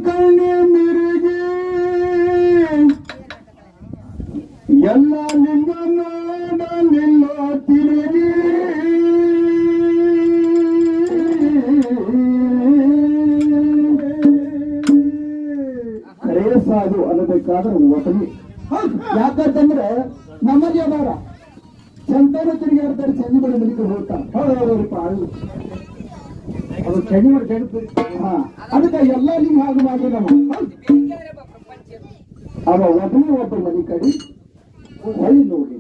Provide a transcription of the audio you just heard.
ಕಣ್ಣೆ ಮಿರುಗಿ ಎಲ್ಲ ಲಿಂಗನ ನಿಲ್ಲ ತಿರುಗಿ ಕರೆ ಸಾಧು ಅನ್ನಬೇಕಾದ್ರೆ ಒಟಲಿ. ಯಾಕಂತಂದ್ರೆ ನಮ್ಮಲ್ಲಿ ಅದಾರ ಸಂತಾನ ತಿರುಗಾಡ್ತಾರೆ, ಚಂದಿ ಬಳಿ ಮಲಿಕೆ ಹೋಗ್ತಾರೆ. ಹೌದೌದಪ್ಪ, ಅದು ಚಂದಿ ಮಾಡಿ ಹಾ, ಅದಕ್ಕೆ ಎಲ್ಲ ಲಿಂಗ ಹಾಗೆ ಮಾಡಿ ನಮ್ಮ ಅವ ಒಬ್ಬನೇ ಒಬ್ಬ ಮನೆ ಕಡೆ ಹೊಳಿ ನೋಡಿ